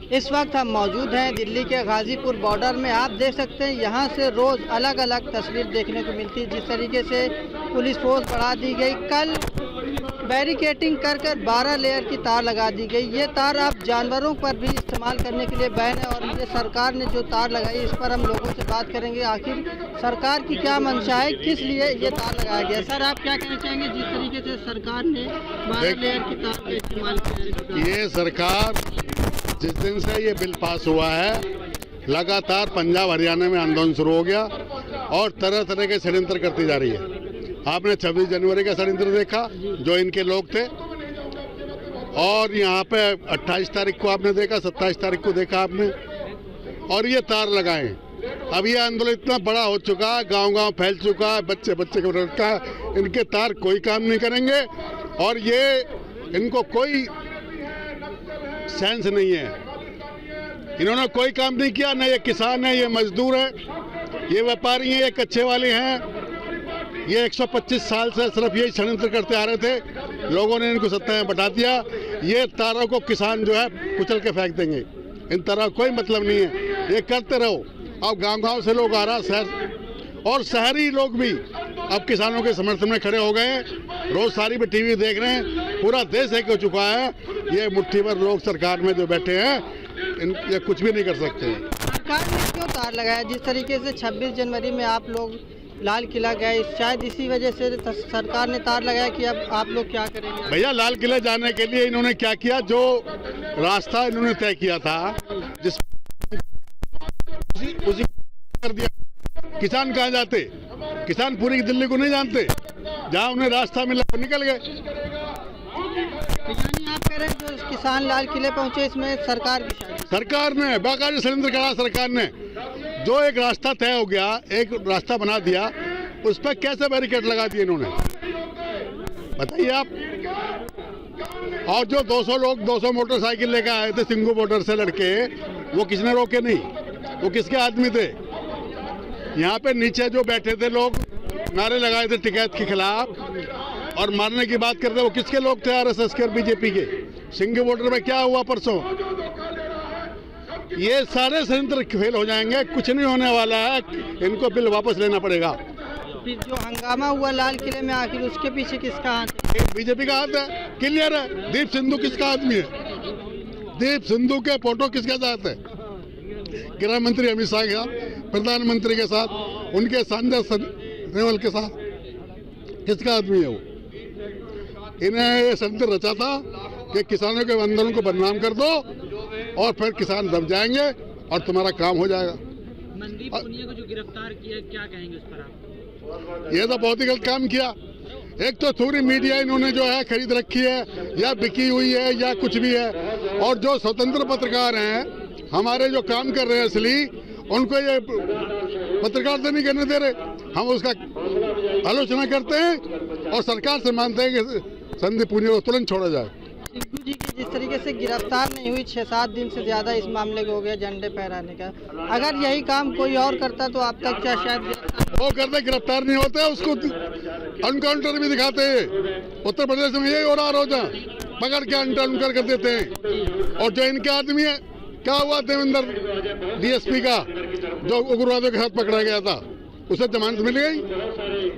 इस वक्त हम मौजूद हैं दिल्ली के गाजीपुर बॉर्डर में। आप देख सकते हैं यहाँ से रोज़ अलग अलग तस्वीर देखने को मिलती है। जिस तरीके से पुलिस फोर्स बढ़ा दी गई, कल बैरिकेटिंग कर 12 लेयर की तार लगा दी गई। ये तार अब जानवरों पर भी इस्तेमाल करने के लिए बैन है और ये सरकार ने जो तार लगाई इस पर हम लोगों से बात करेंगे। आखिर सरकार की क्या मंशा है, किस लिए ये तार लगाया गया? सर, आप क्या कहना चाहेंगे जिस तरीके से सरकार ने 12 लेयर की तार का इस्तेमाल किया? ये सरकार जिस दिन से ये बिल पास हुआ है, लगातार पंजाब हरियाणा में आंदोलन शुरू हो गया और तरह तरह के षड्यंत्र करती जा रही है। आपने 26 जनवरी का षड्यंत्र देखा जो इनके लोग थे, और यहाँ पे 28 तारीख को आपने देखा, 27 तारीख को देखा आपने, और ये तार लगाए। अब ये आंदोलन इतना बड़ा हो चुका है, गांव-गांव फैल चुका है, बच्चे बच्चे को रखा है, इनके तार कोई काम नहीं करेंगे और ये इनको कोई सेंस नहीं है। इन्होंने कोई काम नहीं किया, न ये किसान है, ये मजदूर है, ये व्यापारी हैं, ये कच्चे वाले हैं। ये 125 साल से सिर्फ यही षड्यंत्र करते आ रहे थे, लोगों ने इनको सत्ता में बैठा दिया। ये तारों को किसान जो है कुचल के फेंक देंगे, इन तारों कोई मतलब नहीं है, ये करते रहो। अब गांव-गांव से लोग आ रहा, शहर और शहरी लोग भी अब किसानों के समर्थन में खड़े हो गए हैं। रोज सारी पे टीवी देख रहे हैं, पूरा देश एक हो चुका है। ये मुट्ठी भर लोग सरकार में जो बैठे हैं, ये कुछ भी नहीं कर सकते। सरकार ने क्यों तार लगाया? जिस तरीके से 26 जनवरी में आप लोग लाल किला गए, शायद इसी वजह से सरकार ने तार लगाया कि अब आप लोग क्या करेंगे? भैया, लाल किला जाने के लिए इन्होंने क्या किया, जो रास्ता इन्होंने तय किया था जिस उसी कर दिया। किसान कहाँ जाते? किसान पूरी दिल्ली को नहीं जानते, जहाँ उन्हें रास्ता मिला वो निकल गए। यानी आप कह रहे हैं जो किसान लाल किले पहुंचे इसमें सरकार ने बाकायदा षड्यंत्र करा। सरकार ने जो एक रास्ता तय हो गया, एक रास्ता बना दिया, उस पर कैसे बैरिकेड लगा दिए इन्होंने, बताइए आप। और जो 200 लोग 200 मोटरसाइकिल लेकर आए थे सिंगू बॉर्डर से लड़के, वो किसने रोके नहीं? वो किसके आदमी थे? यहाँ पे नीचे जो बैठे थे लोग नारे लगाए थे टिकैत के खिलाफ और मारने की बात करते, वो किसके लोग थे? आरएसएस के और बीजेपी के। सिंगू बॉर्डर में क्या हुआ परसों? ये सारे षड्यंत्र फेल हो जाएंगे, कुछ नहीं होने वाला है, इनको बिल वापस लेना पड़ेगा। फिर जो हंगामा हुआ लाल किले में, आखिर उसके पीछे किसका हाथ है? बीजेपी का हाथ है, क्लियर है। दीप सिंधु किसका आदमी है? दीप सिंधु के फोटो किसके साथ है? गृह मंत्री अमित शाह के साथ, प्रधानमंत्री के साथ, उनके संजय नेवल के साथ, किसका आदमी है वो? इन्हें ये षड्यंत्र रचा था कि किसानों के आंदोलन को बदनाम कर दो और फिर किसान दब जाएंगे और तुम्हारा काम हो जाएगा। मनदीप पुनिया को जो गिरफ्तार किया, क्या कहेंगे उस पर आप? ये तो बहुत ही गलत काम किया। एक तो पूरी मीडिया इन्होंने जो है खरीद रखी है या बिकी हुई है या कुछ भी है, और जो स्वतंत्र पत्रकार हैं हमारे जो काम कर रहे हैं असली, उनको ये पत्रकारिता नहीं करने दे रहे। हम उसका आलोचना करते हैं और सरकार से मानते हैं कि संदीप पुनिया को तुरंत छोड़ा जाए। सिंधु जी की जिस तरीके से गिरफ्तार नहीं हुई, 6-7 दिन से ज्यादा इस मामले को हो गया झंडे फहराने का, अगर यही काम कोई और करता तो आप तक क्या शायद वो करते गिरफ्तार नहीं होते, उसको एनकाउंटर भी दिखाते हैं। उत्तर प्रदेश में यही हो रहा, रोजा पकड़ के एनकाउंटर कर देते हैं। और जो इनके आदमी है, क्या हुआ देवेंद्र डीएसपी का, जो उग्रवादियों के साथ पकड़ा गया था, उसे जमानत मिल गई।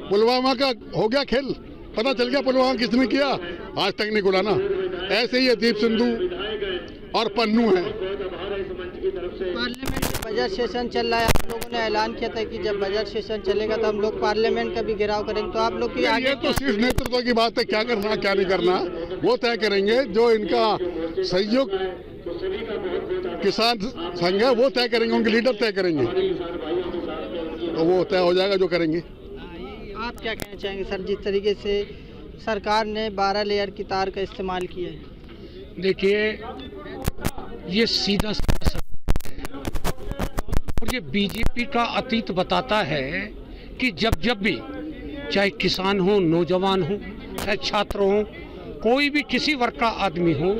पुलवामा का हो गया खेल, पता चल गया पुलवामा किसने किया, आज तक नहीं खुला ना। ऐसे ही ये दीप सिंधु और पन्नू है। पार्लियामेंट में बजट सेशन चल रहा है, आप लोगों ने ऐलान किया था कि जब बजट सेशन चलेगा तो हम लोग पार्लियामेंट का भी घेराव करेंगे, तो आप लोग की आगे ये तो सिर्फ नेतृत्व की बात है, क्या करना क्या नहीं करना वो तय करेंगे। जो इनका सहयोग किसान संघ है वो तय करेंगे, उनके लीडर तय करेंगे, तो वो तय हो जाएगा जो करेंगे। आप क्या कहना चाहेंगे सर, जिस तरीके से सरकार ने 12 लेयर की तार का इस्तेमाल किया है? देखिए, ये सीधा साधा और ये बीजेपी का अतीत बताता है कि जब भी चाहे किसान हो, नौजवान हो, चाहे छात्र हो, कोई भी किसी वर्ग का आदमी हो,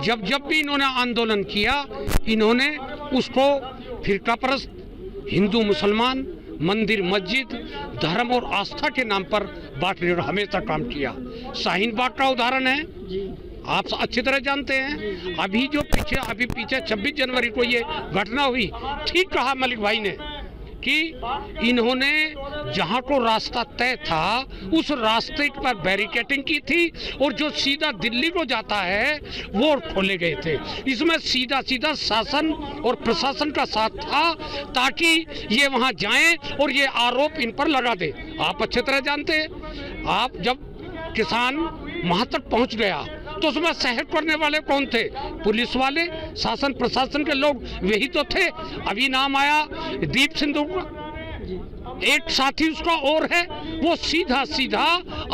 जब भी इन्होंने आंदोलन किया, इन्होंने उसको फिरकापरस्त, हिंदू मुसलमान, मंदिर मस्जिद, धर्म और आस्था के नाम पर बांटने और हमेशा काम किया। शाहीन बाग का उदाहरण है, आप अच्छी तरह जानते हैं। अभी पीछे 26 जनवरी को ये घटना हुई, ठीक कहा मलिक भाई ने कि इन्होंने जहां को रास्ता तय था उस रास्ते पर बैरिकेडिंग की थी और जो सीधा दिल्ली को जाता है वो खोले गए थे। इसमें सीधा शासन और प्रशासन का साथ था ताकि ये वहां जाएं और ये आरोप इन पर लगा दे। आप अच्छी तरह जानते हैं, आप जब किसान वहां तक पहुंच गया तो उसमें सहयोग करने वाले कौन थे? पुलिस वाले, शासन प्रशासन के लोग, वही तो थे। अभी नाम आया दीप सिंधु का, एक साथी उसका और है, वो सीधा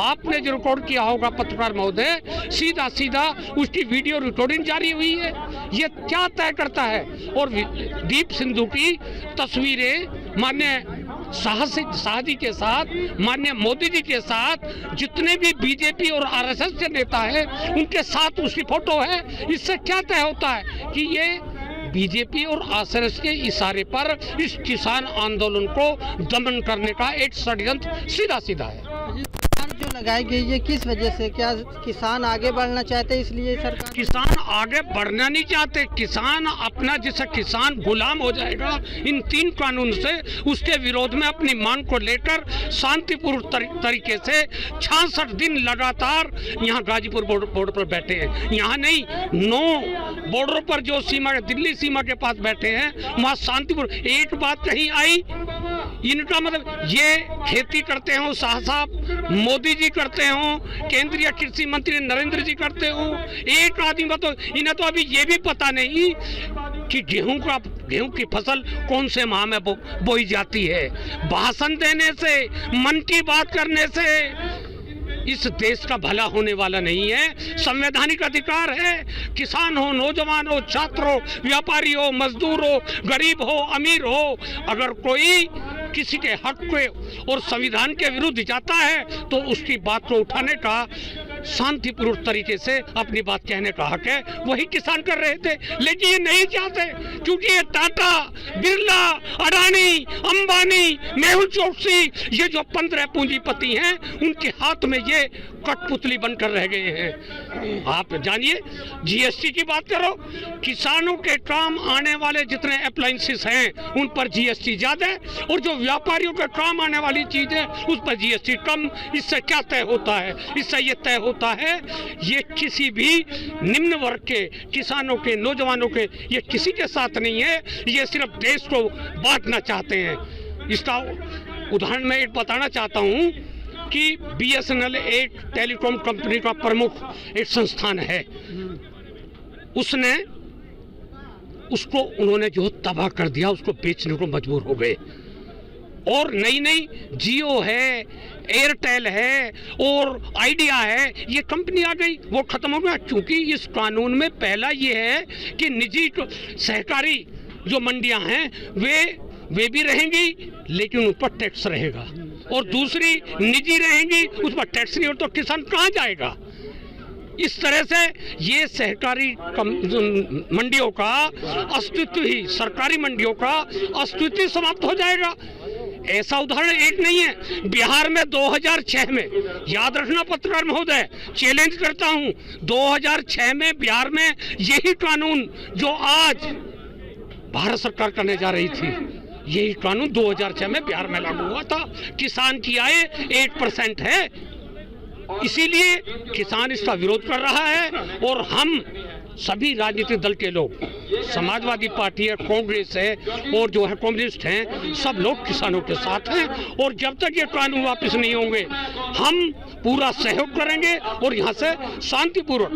आपने जो रिकॉर्ड किया होगा पत्रकार महोदय, सीधा उसकी वीडियो रिकॉर्डिंग जारी हुई है। ये क्या तय करता है? और दीप सिंधु की तस्वीरें माननीय शाह जी के साथ, माननीय मोदी जी के साथ, जितने भी बीजेपी और आरएसएस के नेता हैं उनके साथ उसकी फोटो है। इससे क्या तय होता है कि ये बीजेपी और आरएसएस के इशारे पर इस किसान आंदोलन को दमन करने का एक षड्यंत्र सीधा है। जो लगाई गई है किस वजह से? क्या किसान आगे बढ़ना चाहते हैं इसलिए सरकार? किसान आगे बढ़ना नहीं चाहते। किसान अपना, जैसे किसान गुलाम हो जाएगा इन 3 कानून से, उसके विरोध में अपनी मांग को लेकर शांतिपूर्ण तरीके से 66 दिन लगातार यहाँ गाजीपुर बॉर्डर पर बैठे हैं। यहाँ नहीं, 9 बॉर्डर पर जो सीमा, दिल्ली सीमा के पास बैठे हैं, वहाँ शांतिपूर्ण। एक बात कहीं आई, इनका मतलब ये खेती करते हो शाह साहब, मोदी जी करते हो, केंद्रीय कृषि मंत्री नरेंद्र जी करते हो, एक आदमी तो इन्हें तो अभी ये भी पता नहीं कि गेहूं की फसल कौन से माह में बोई जाती है। भाषण देने से, मन की बात करने से इस देश का भला होने वाला नहीं है। संवैधानिक अधिकार है, किसान हो, नौजवान हो, छात्र हो, व्यापारी हो, मजदूर हो, गरीब हो, अमीर हो, अगर कोई किसी के हक के और संविधान के विरुद्ध जाता है तो उसकी बात को उठाने का, शांतिपूर्ण तरीके से अपनी बात कहने का हक है। वही किसान कर रहे थे, लेकिन ये नहीं चाहते क्योंकि ये टाटा, बिरला, अडानी, अंबानी, मेहुल चोकसी, ये जो 15 पूंजीपति हैं, उनके हाथ में ये कठपुतली बनकर रह गए हैं। आप जानिए, जीएसटी की बात करो, किसानों के काम आने वाले जितने अप्लायंसेस हैं उन पर जीएसटी ज्यादा है, और जो व्यापारियों के काम आने वाली चीज है उस पर जीएसटी कम। इससे क्या तय होता है? इससे ये तय होता है, ये किसी भी निम्न वर्ग के, किसानों के, नौजवानों के, ये किसी के साथ नहीं है, ये सिर्फ देश को बांटना चाहते हैं। इसका उदाहरण मैं एक बताना चाहता हूँ कि बीएसएनएल एक टेलीकॉम कंपनी का प्रमुख एक संस्थान है, उसको उन्होंने जो तबाह कर दिया, उसको बेचने को मजबूर हो गए। और नई जियो है, एयरटेल है और आइडिया है, ये कंपनी आ गई, वो खत्म हो गया। क्योंकि इस कानून में पहला ये है कि निजी सहकारी जो मंडियां हैं वे भी रहेंगी लेकिन उन पर टैक्स रहेगा, और दूसरी निजी रहेंगी उस पर टैक्स नहीं, और तो किसान कहाँ जाएगा? इस तरह से ये सहकारी मंडियों का अस्तित्व ही, सरकारी मंडियों का अस्तित्व समाप्त हो जाएगा। ऐसा उदाहरण एक नहीं है। बिहार में 2006 में, याद रखना पत्रकार महोदय, चैलेंज करता हूं, 2006 में बिहार में यही कानून जो आज भारत सरकार करने जा रही थी, यही कानून 2006 में बिहार में लागू हुआ था। किसान की आय 8% है, इसीलिए किसान इसका विरोध कर रहा है। और हम सभी राजनीतिक दल के लोग, समाजवादी पार्टी है, कांग्रेस है और जो है कम्युनिस्ट हैं, सब लोग किसानों के साथ हैं। और जब तक ये कानून वापस नहीं होंगे हम पूरा सहयोग करेंगे और यहाँ से शांतिपूर्वक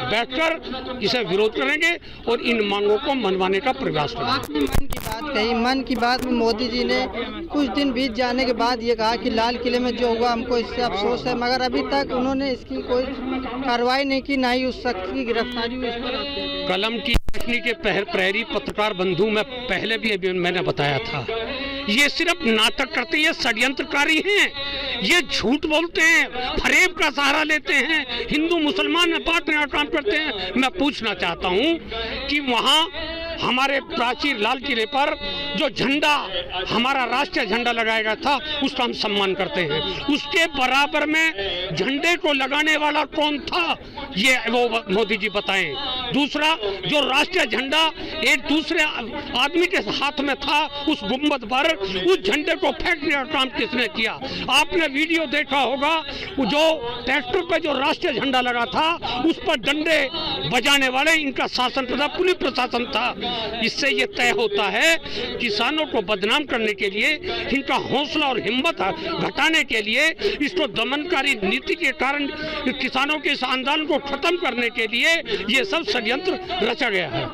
बैठकर इसे विरोध करेंगे और इन मांगों को मनवाने का प्रयास करेंगे। आपने मन की बात कही, मन की बात में मोदी जी ने कुछ दिन बीत जाने के बाद ये कहा कि लाल किले में जो हुआ हमको इससे अफसोस है, मगर अभी तक उन्होंने इसकी कोई कार्रवाई नहीं की, ना ही उस शख्स की गिरफ्तारी हुई। कलम की रोशनी के प्रहरी पत्रकार बंधु में पहले भी मैंने बताया था, ये सिर्फ नाटक करते हैं, ये षड्यंत्रकारी हैं, ये झूठ बोलते हैं, फरेब का सहारा लेते हैं, हिंदू मुसलमान में बांटने का काम करते हैं। मैं पूछना चाहता हूं कि वहां हमारे प्राचीन लाल किले पर जो झंडा, हमारा राष्ट्रीय झंडा लगाया गया था, उसका हम सम्मान करते हैं। उसके बराबर में झंडे को लगाने वाला कौन था ये वो मोदी जी बताएं। दूसरा, जो राष्ट्रीय झंडा एक दूसरे आदमी के हाथ में था, उस गुंबद पर उस झंडे को फेंकने का काम किसने किया? आपने वीडियो देखा होगा, जो ट्रैक्टर पे जो राष्ट्रीय झंडा लगा था उस पर डंडे बजाने वाले इनका शासन था, पुलिस प्रशासन था। इससे ये तय होता है किसानों को बदनाम करने के लिए, इनका हौसला और हिम्मत घटाने के लिए, इसको दमनकारी नीति के कारण किसानों के इस आंदोलन को खत्म करने के लिए ये सब षड्यंत्र रचा गया है।